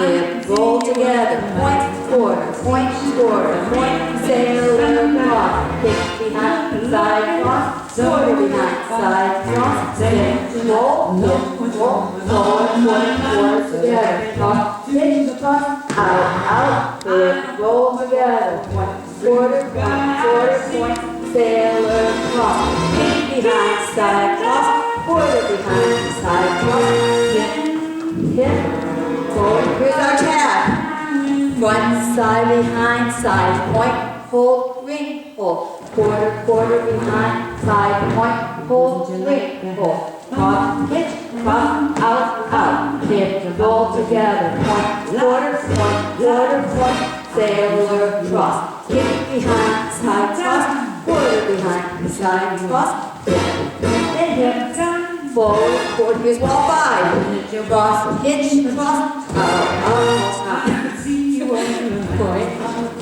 hip, roll together, point, quarter, sailor, cross, kick behind, side, cross, quarter behind, side, cross, hip, roll, forward, quarter together, cross, hitch, cross, out, hip, roll together, point, quarter, sailor, cross, kick behind, side, cross, quarter behind, side, cross, hip, forward, here's our tab. Front, side, behind, side, point, hold, ring, hold. Quarter, behind, side, point, hold, ring, hold. Cross, hitch, cross, out, hip, roll together. Point, quarter, sailor, cross. Kick behind, side, cross, quarter behind, side, cross. And hip, forward, here's wall 5. Cross, hitch, cross, out.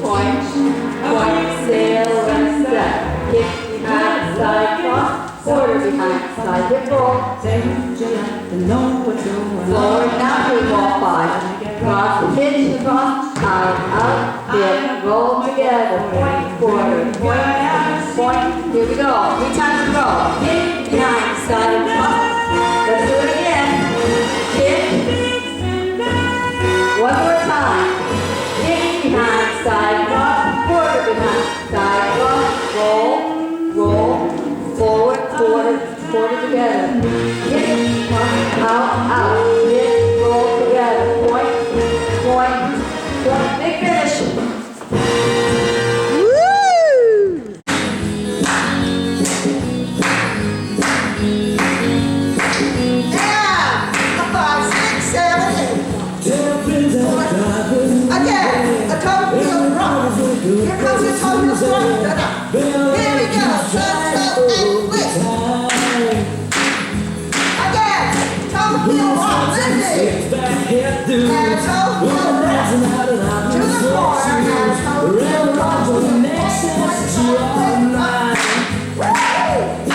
Point, sailor, set. Kick behind, side, cross, quarter behind, side, hip roll. Forward, now we wall 5. Cross, hitch, cross, out, hip, roll together. Point, quarter, point. Here we go. 3 times in a row. Kick behind, side, cross. Let's do it again. Kick. One more time. Kick behind, side, cross, quarter behind, side, cross, roll, forward, quarter together. Kick, out, hit, roll together. Point, big finish. Here comes your toe heel strong. Here we go. Turn, and twist. Again. Toe heel rock. Lifting. And toe heel rest. To the floor. And toe heel rock.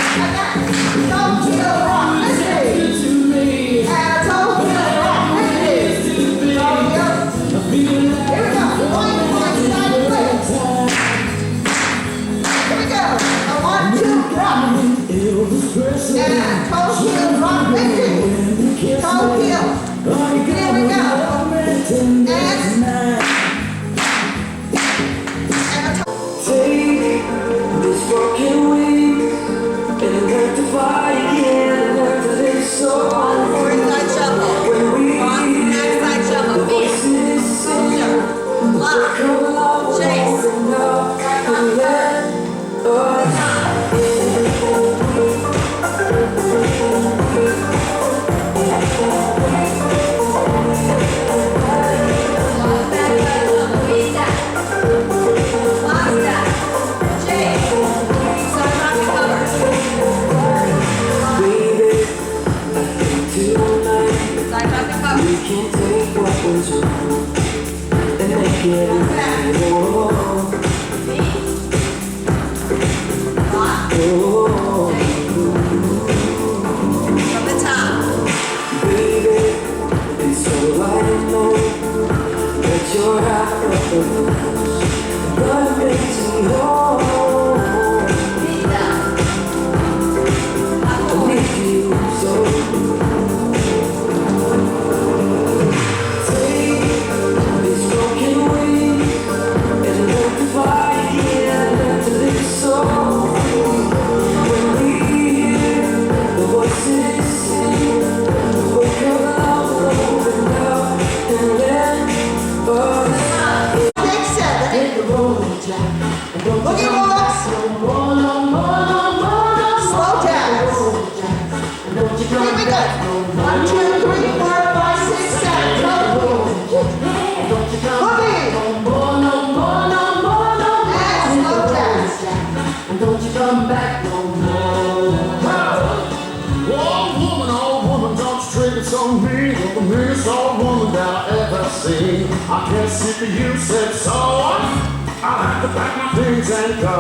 Again. Toe heel rock. Lifting. And toe heel rock. Lifting. Toe heel. Here we go. Point, side, twist. Here we go. A 1, 2, rock. And toe heel rock, lifting. Toe heel. Here we go. And a toe. Take this broken wing and learn to fly again. Learn to live so. Forward side shuffle. Cross, back side shuffle. Feet. Shoulder. Lock. Chase. Can't take what was wrong and make it right. From the top. Baby, it's so light and low that you're out of the rules, but it makes me whole. Feet down. I need you so. Boogie walks. Slow jazz. Here we go. 1, 2, 3, 4, 5, 6, 7. Boogie. And slow jazz. Don't you come back no more. Oh woman, don't you treat it so mean. You're the meanest old woman that I ever seen. I can't see for you, said so. I'll have to pack my things and go.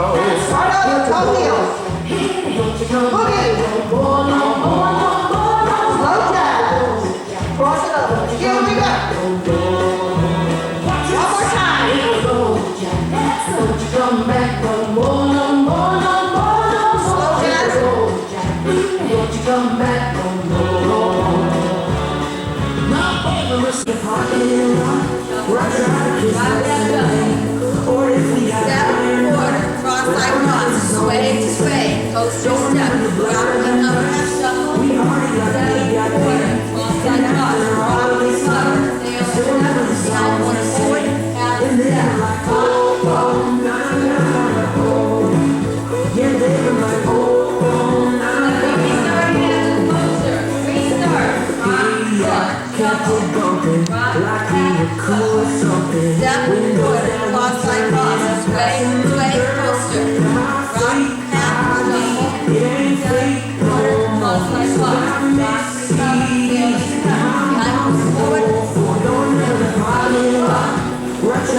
Start over, toe heels. Boogie. Slow jazz. Cross it over. Here we go. Cross-side cross, sway to sway, coaster step, rock and up, half shuffle, step, quarter, cross-side cross, rock and up, sail step, half one forward, half step, step, quarter, cross-side cross, sway, coaster, rock, half, shuffle, step, quarter, cross-side cross, rock, step, sail step, half forward, step, quarter,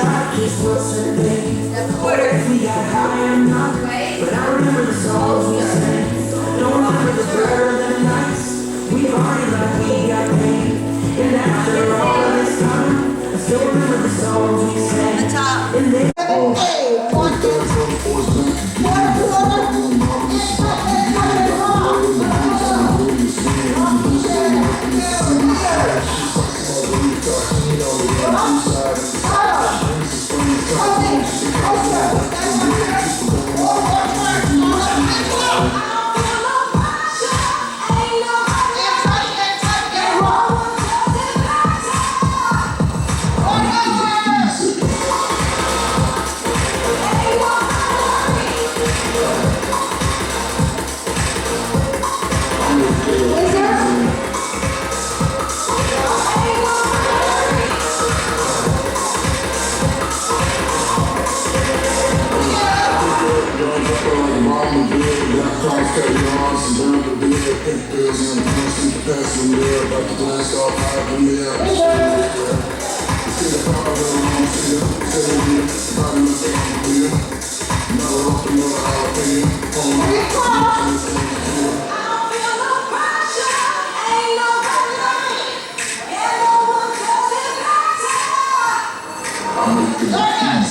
sway, the top. Never